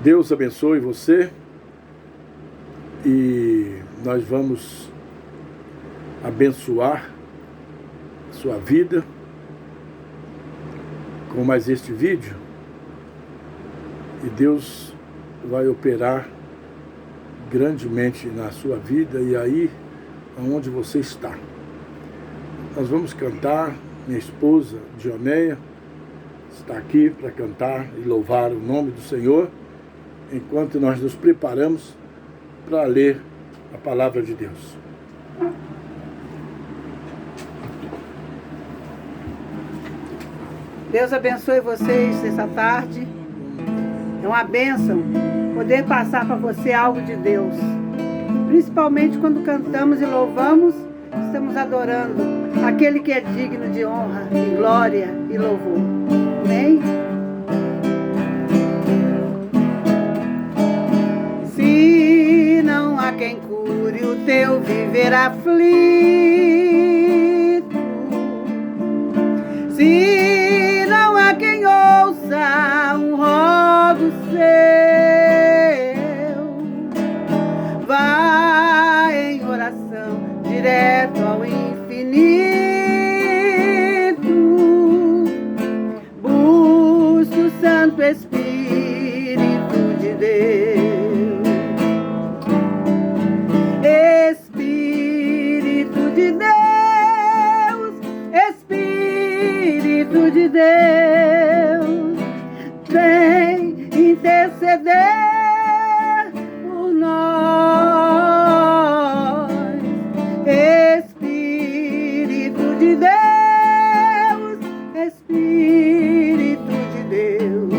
Deus abençoe você e nós vamos abençoar sua vida com mais este vídeo e Deus vai operar grandemente na sua vida e aí onde você está. Nós vamos cantar, minha esposa Dioneia está aqui para cantar e louvar o nome do Senhor, enquanto nós nos preparamos para ler a palavra de Deus. Deus abençoe vocês essa tarde. É uma bênção poder passar para você algo de Deus. Principalmente quando cantamos e louvamos, estamos adorando aquele que é digno de honra, de glória e louvor. Amém? Se não há quem cure o teu viver aflito, se não há quem ouça um rogo seu, vá em oração direto ao infinito, busque o Santo Espírito de Deus. Espírito de Deus, Espírito de Deus, vem interceder por nós. Espírito de Deus, Espírito de Deus,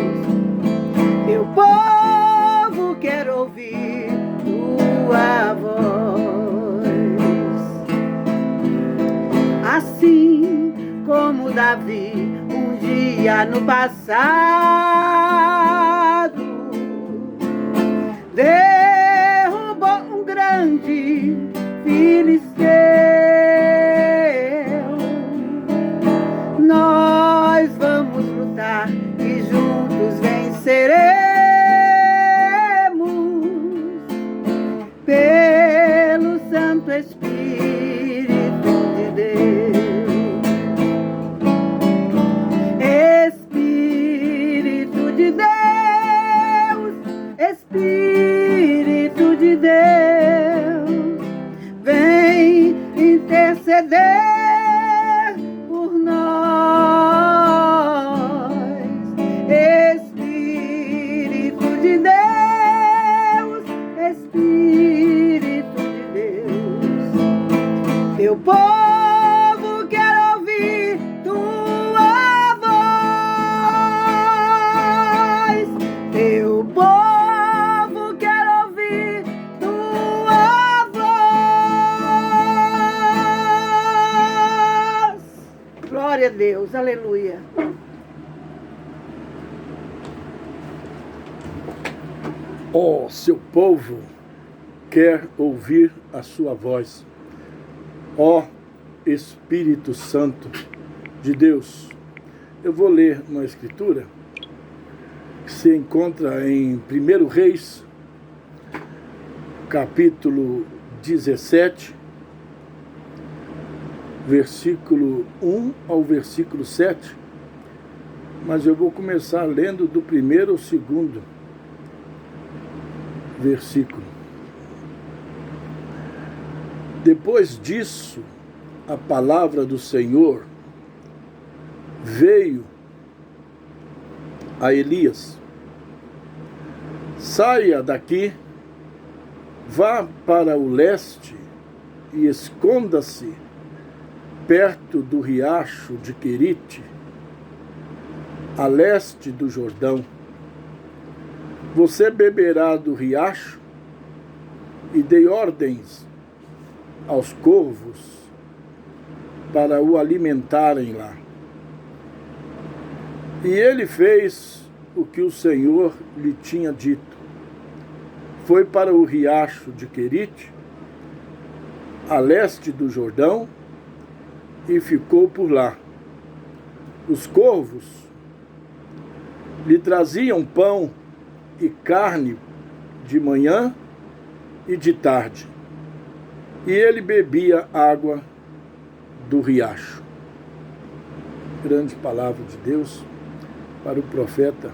meu povo quer ouvir tua voz. Assim como Davi um dia no passado derrubou um grande filisteu, nós vamos lutar e juntos venceremos pelo Santo Espírito de Deus. Espírito de Deus, Espírito de Deus, vem interceder por nós. Espírito de Deus, Espírito de Deus, teu povo quer ouvir tua voz. Teu povo quer ouvir tua voz. Glória a Deus, aleluia. Ó, seu povo quer ouvir a sua voz. Ó Espírito Santo de Deus. Eu vou ler uma escritura que se encontra em 1 Reis, capítulo 17, versículo 1 ao versículo 7, mas eu vou começar lendo do primeiro ao segundo versículo. Depois disso, a palavra do Senhor veio a Elias: saia daqui, vá para o leste e esconda-se perto do riacho de Querite, a leste do Jordão. Você beberá do riacho e dei ordens aos corvos para o alimentarem lá. E ele fez o que o Senhor lhe tinha dito. Foi para o riacho de Querite, a leste do Jordão, e ficou por lá. Os corvos lhe traziam pão e carne de manhã e de tarde, e ele bebia água do riacho. Grande palavra de Deus para o profeta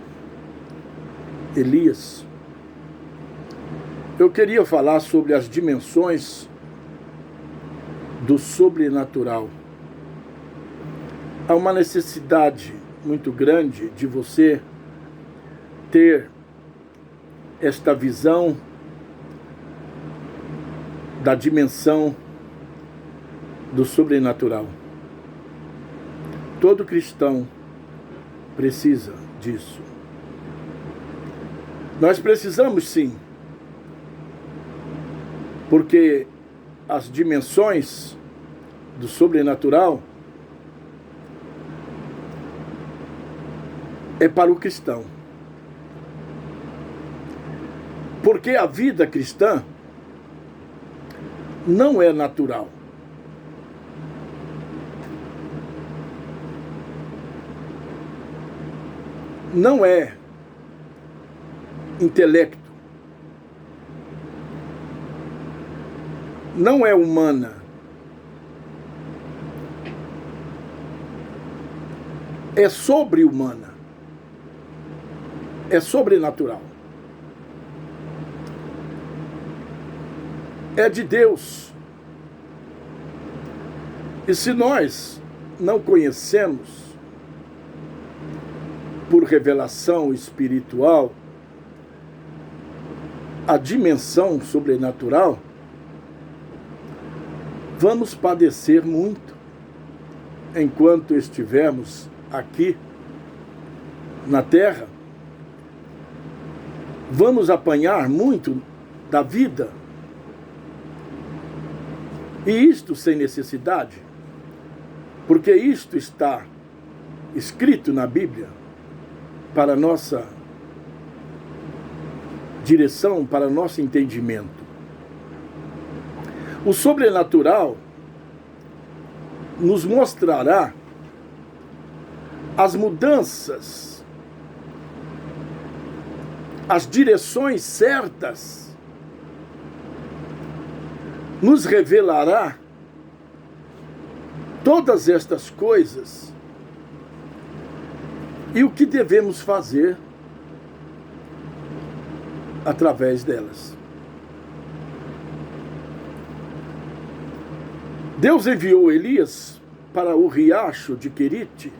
Elias. Eu queria falar sobre as dimensões do sobrenatural. Há uma necessidade muito grande de você ter esta visão da dimensão do sobrenatural. Todo cristão precisa disso. Nós precisamos sim, porque as dimensões do sobrenatural é para o cristão. Porque a vida cristã não é natural. Não é intelecto. Não é humana. É sobre-humana. É sobrenatural. É de Deus. E se nós não conhecemos por revelação espiritual a dimensão sobrenatural, vamos padecer muito enquanto estivermos aqui na terra. Vamos apanhar muito da vida. E isto sem necessidade, porque isto está escrito na Bíblia para nossa direção, para nosso entendimento. O sobrenatural nos mostrará as mudanças, as direções certas, nos revelará todas estas coisas e o que devemos fazer através delas. Deus enviou Elias para o riacho de Querite,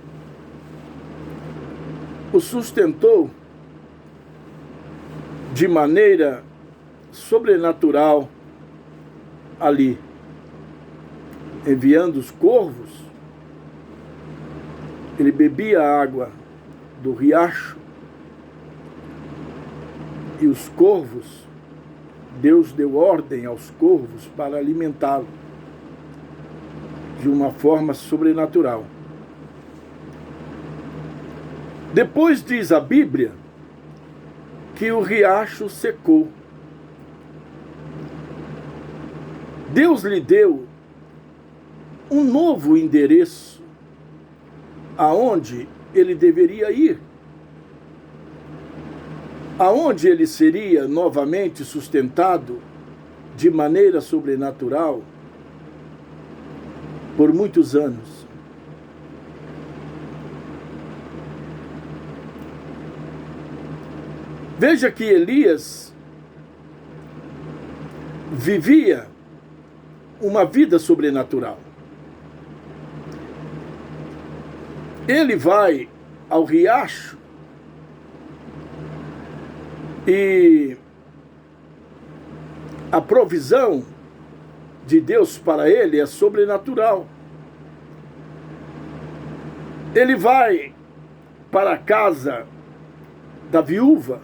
o sustentou de maneira sobrenatural ali, enviando os corvos. Ele bebia a água do riacho e os corvos, Deus deu ordem aos corvos para alimentá-lo de uma forma sobrenatural. Depois diz a Bíblia que o riacho secou. Deus lhe deu um novo endereço aonde ele deveria ir, aonde ele seria novamente sustentado de maneira sobrenatural por muitos anos. Veja que Elias vivia uma vida sobrenatural. Ele vai ao riacho e a provisão de Deus para ele é sobrenatural. Ele vai para a casa da viúva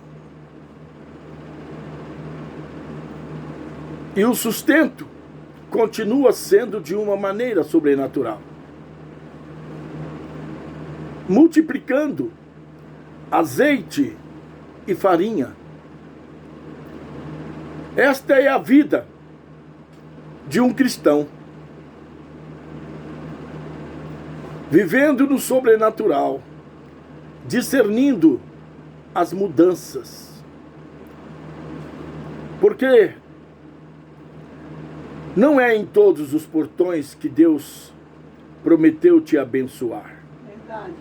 e o sustento continua sendo de uma maneira sobrenatural, multiplicando azeite e farinha. Esta é a vida de um cristão, vivendo no sobrenatural, discernindo as mudanças, Porque não é em todos os portões que Deus prometeu te abençoar. Verdade.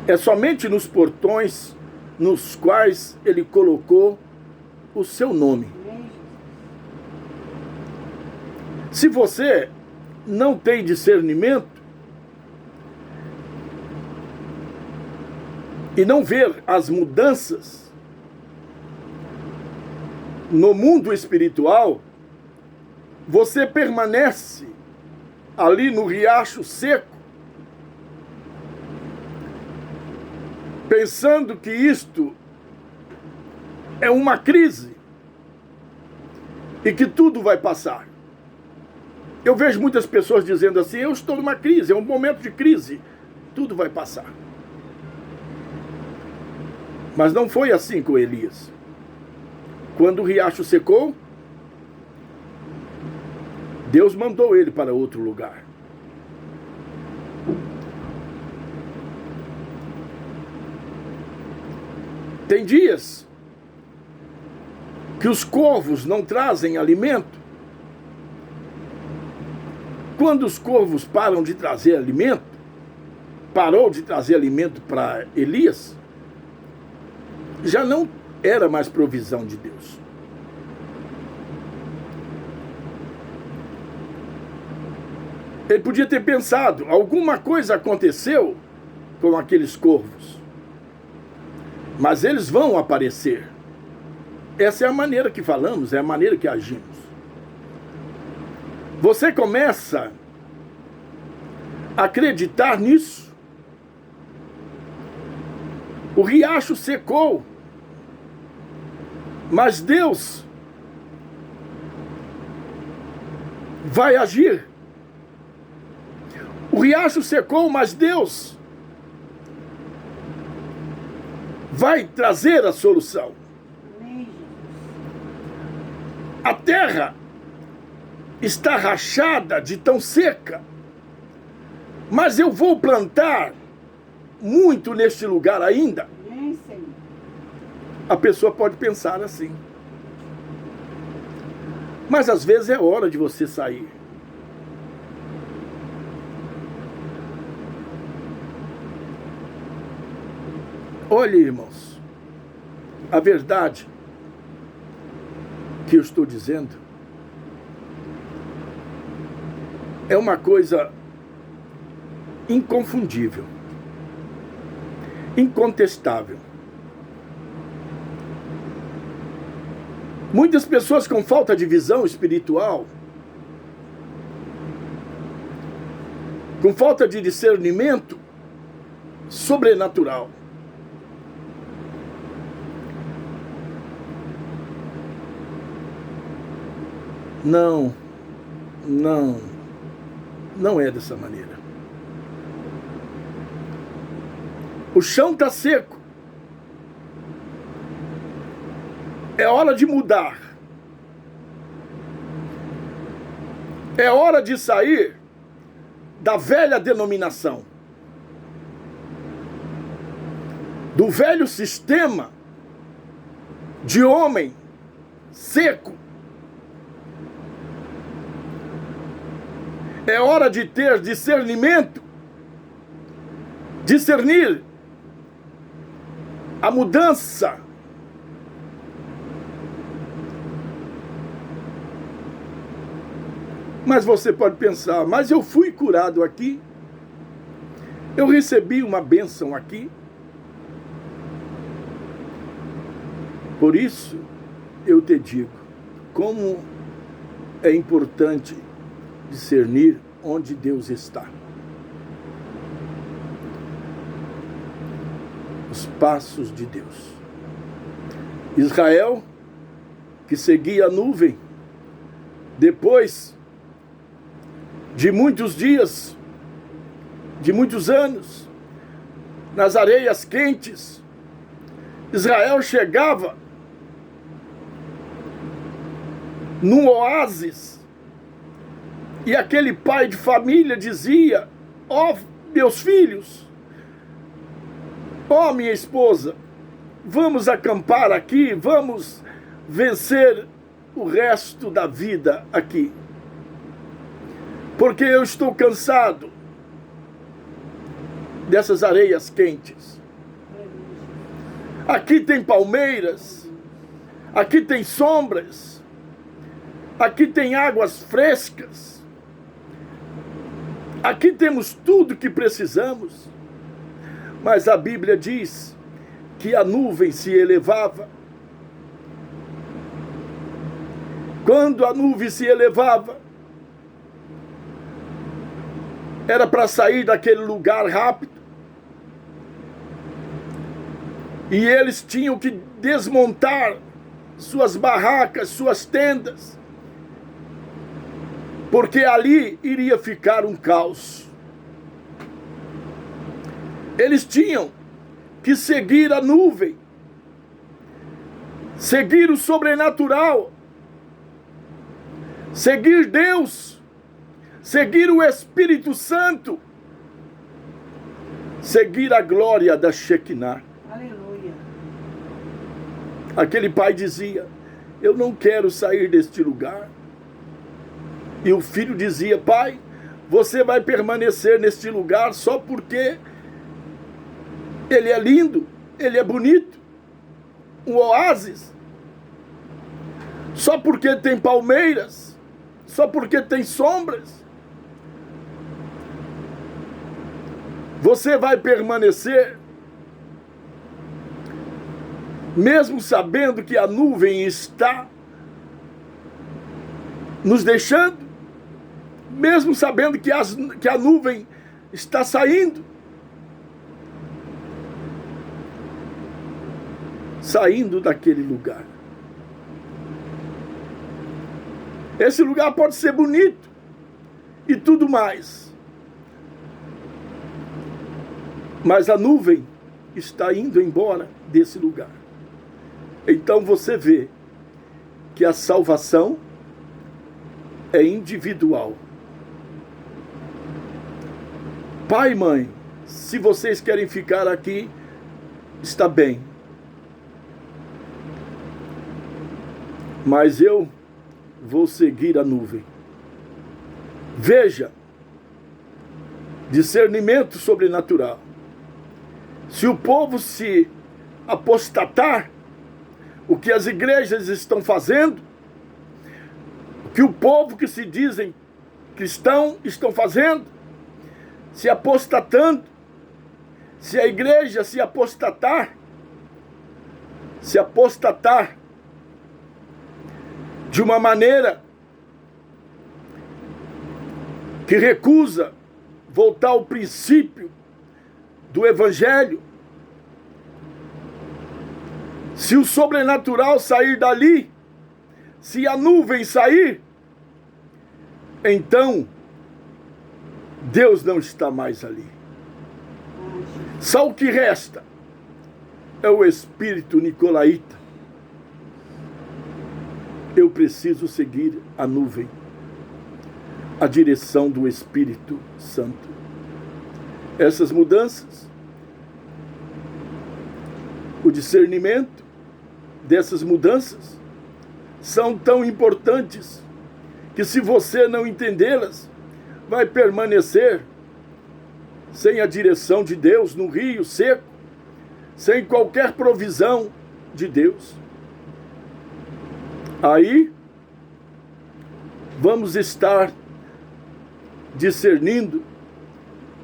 É somente nos portões nos quais Ele colocou o seu nome. Se você não tem discernimento e não ver as mudanças no mundo espiritual, você permanece ali no riacho seco, pensando que isto é uma crise e que tudo vai passar. Eu vejo muitas pessoas dizendo assim: eu estou numa crise, é um momento de crise, tudo vai passar. Mas não foi assim com Elias. Quando o riacho secou, Deus mandou ele para outro lugar. Tem dias que os corvos não trazem alimento. Quando os corvos param de trazer alimento, parou de trazer alimento para Elias, já não era mais provisão de Deus. Ele podia ter pensado: alguma coisa aconteceu com aqueles corvos, mas eles vão aparecer. Essa é a maneira que falamos, é a maneira que agimos. Você começa a acreditar nisso. O riacho secou, mas Deus vai agir. O riacho secou, mas Deus vai trazer a solução. A terra está rachada de tão seca, mas eu vou plantar muito neste lugar ainda. A pessoa pode pensar assim. Mas às vezes é hora de você sair. Olha, irmãos, a verdade que eu estou dizendo é uma coisa inconfundível, incontestável. Muitas pessoas com falta de visão espiritual, com falta de discernimento sobrenatural, não é dessa maneira. O chão está seco. É hora de mudar. É hora de sair da velha denominação, do velho sistema de homem seco. É hora de ter discernimento, discernir a mudança. Mas você pode pensar: mas eu fui curado aqui, eu recebi uma bênção aqui. Por isso, eu te digo, como é importante discernir onde Deus está. Os passos de Deus. Israel, que seguia a nuvem, depois de muitos dias, de muitos anos, nas areias quentes, Israel chegava num oásis, e aquele pai de família dizia: ó, meus filhos, ó, minha esposa, vamos acampar aqui, vamos vencer o resto da vida aqui. Porque eu estou cansado dessas areias quentes. Aqui tem palmeiras, aqui tem sombras, aqui tem águas frescas, aqui temos tudo que precisamos. Mas a Bíblia diz que a nuvem se elevava. Quando a nuvem se elevava, era para sair daquele lugar rápido. E eles tinham que desmontar suas barracas, suas tendas, porque ali iria ficar um caos. Eles tinham que seguir a nuvem, seguir o sobrenatural, seguir Deus, seguir o Espírito Santo, seguir a glória da Shekinah. Aleluia. Aquele pai dizia: eu não quero sair deste lugar. E o filho dizia: pai, você vai permanecer neste lugar só porque ele é lindo, ele é bonito, um oásis, só porque tem palmeiras, só porque tem sombras. Você vai permanecer, mesmo sabendo que a nuvem está nos deixando, mesmo sabendo que a nuvem está saindo daquele lugar. Esse lugar pode ser bonito e tudo mais, mas a nuvem está indo embora desse lugar. Então você vê que a salvação é individual. Pai e mãe, se vocês querem ficar aqui, está bem. Mas eu vou seguir a nuvem. Veja, discernimento sobrenatural. Se o povo se apostatar, o que as igrejas estão fazendo, o que o povo que se dizem cristão estão fazendo, se apostatando, se a igreja se apostatar de uma maneira que recusa voltar ao princípio do Evangelho, se o sobrenatural sair dali, se a nuvem sair, então Deus não está mais ali. Só o que resta é o espírito nicolaíta. Eu preciso seguir a nuvem, a direção do Espírito Santo. Essas mudanças, o discernimento dessas mudanças são tão importantes que, se você não entendê-las, vai permanecer sem a direção de Deus, no rio seco, sem qualquer provisão de Deus. Aí vamos estar discernindo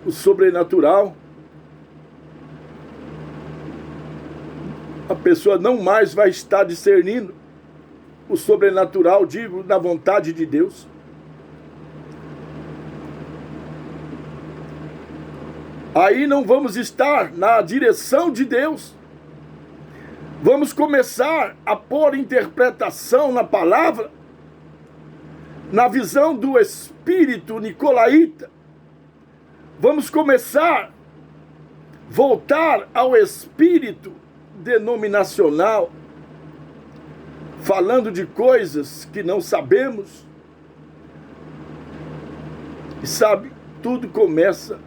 o sobrenatural. A pessoa não mais vai estar discernindo o sobrenatural, digo, na vontade de Deus. Aí não vamos estar na direção de Deus. Vamos começar a pôr interpretação na palavra, na visão do espírito nicolaíta. Vamos começar a voltar ao espírito denominacional, falando de coisas que não sabemos. E sabe, tudo começa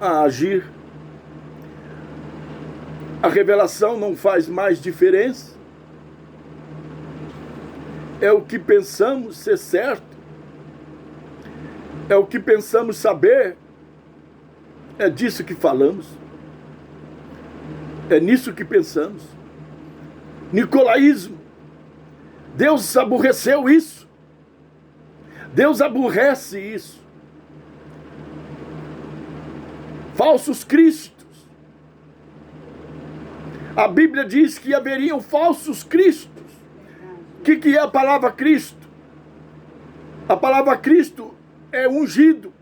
a agir. A revelação não faz mais diferença. é o que pensamos ser certo, é o que pensamos saber, é disso que falamos, é nisso que pensamos. Nicolaísmo, Deus aborreceu isso, Deus aborrece isso. Falsos cristos, a Bíblia diz que haveriam falsos cristos. O que é a palavra Cristo? A palavra Cristo é ungido,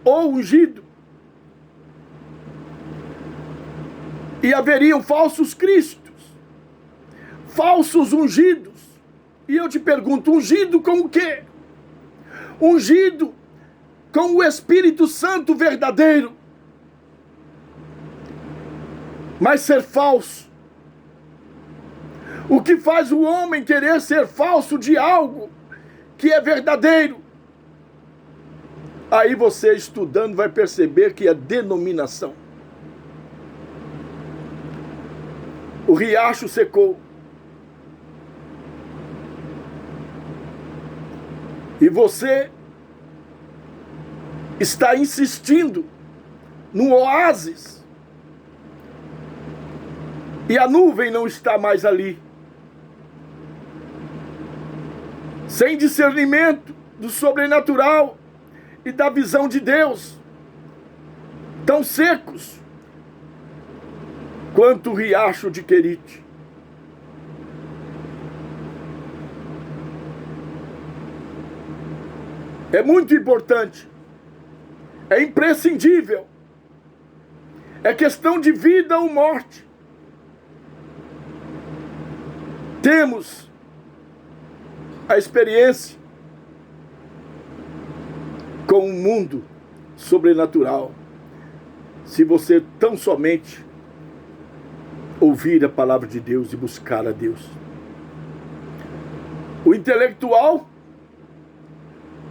ou ungido. E haveriam falsos cristos, falsos ungidos. E eu te pergunto, ungido com o quê? Ungido com o Espírito Santo verdadeiro. Mas ser falso. O que faz o homem querer ser falso de algo que é verdadeiro? Aí você, estudando, vai perceber que é denominação. O riacho secou. E você está insistindo no oásis. E a nuvem não está mais ali. Sem discernimento do sobrenatural e da visão de Deus. Tão secos quanto o riacho de Querite. É muito importante. É imprescindível. É questão de vida ou morte. Temos a experiência com o mundo sobrenatural. Se você tão somente ouvir a palavra de Deus e buscar a Deus. O intelectual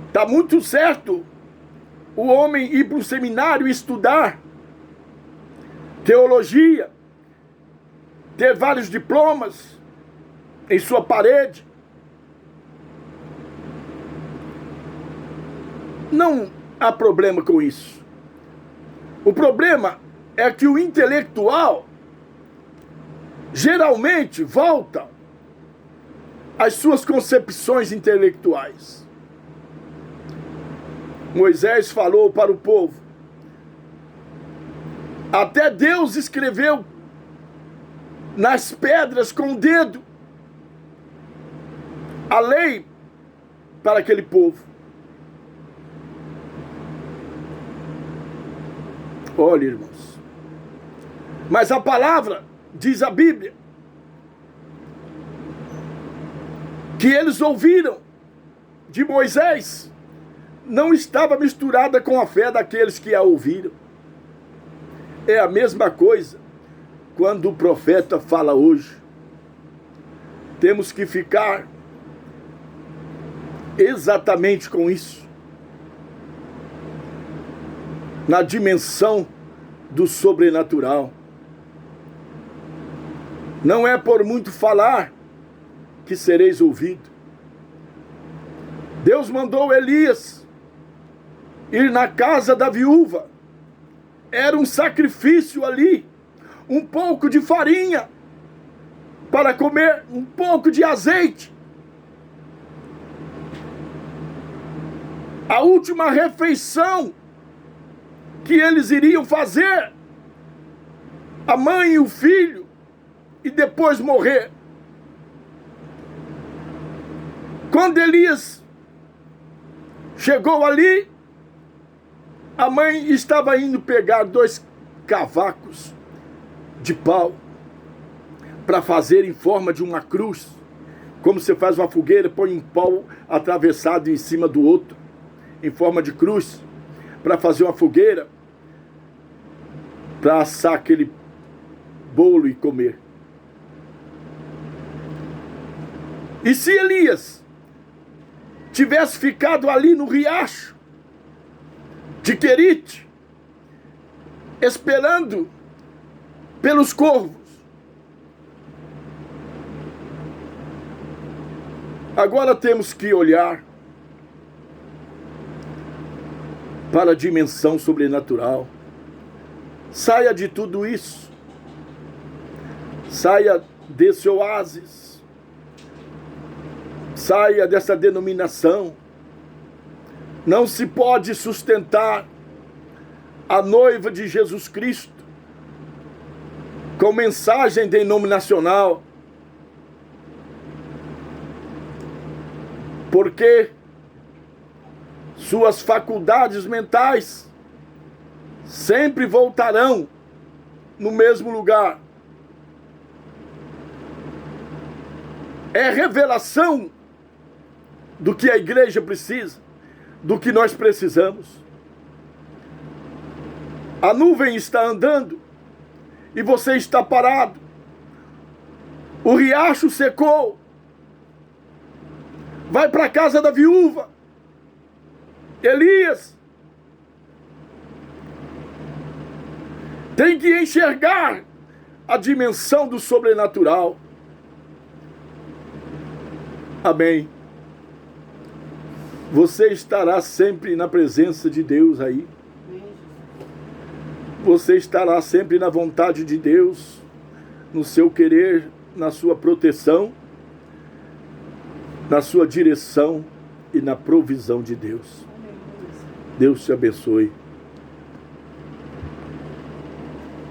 está muito certo o homem ir para o seminário estudar teologia, ter vários diplomas em sua parede. Não há problema com isso. O problema é que o intelectual geralmente volta às suas concepções intelectuais. Moisés falou para o povo. Até Deus escreveu nas pedras com o dedo a lei para aquele povo. Olha, irmãos. Mas a palavra, diz a Bíblia, que eles ouviram de Moisés, não estava misturada com a fé daqueles que a ouviram. É a mesma coisa quando o profeta fala hoje. Temos que ficar exatamente com isso. Na dimensão do sobrenatural. Não é por muito falar que sereis ouvido. Deus mandou Elias ir na casa da viúva. Era um sacrifício ali. Um pouco de farinha para comer, um pouco de azeite. A última refeição que eles iriam fazer, a mãe e o filho, e depois morrer. Quando Elias chegou ali, a mãe estava indo pegar 2 cavacos de pau para fazer em forma de uma cruz. Como você faz uma fogueira, põe um pau atravessado em cima do outro, em forma de cruz, para fazer uma fogueira, para assar aquele bolo e comer. E se Elias tivesse ficado ali no riacho de Querite, esperando pelos corvos, Agora temos que olhar para a dimensão sobrenatural. Saia de tudo isso. Saia desse oásis. Saia dessa denominação. Não se pode sustentar a noiva de Jesus Cristo com mensagem denominacional, porque suas faculdades mentais sempre voltarão no mesmo lugar. É revelação do que a igreja precisa, do que nós precisamos. A nuvem está andando e você está parado. O riacho secou. Vai para a casa da viúva. Elias tem que enxergar a dimensão do sobrenatural. Amém. Você estará sempre na presença de Deus aí. Você estará sempre na vontade de Deus, no seu querer, na sua proteção, na sua direção e na provisão de Deus. Deus te abençoe.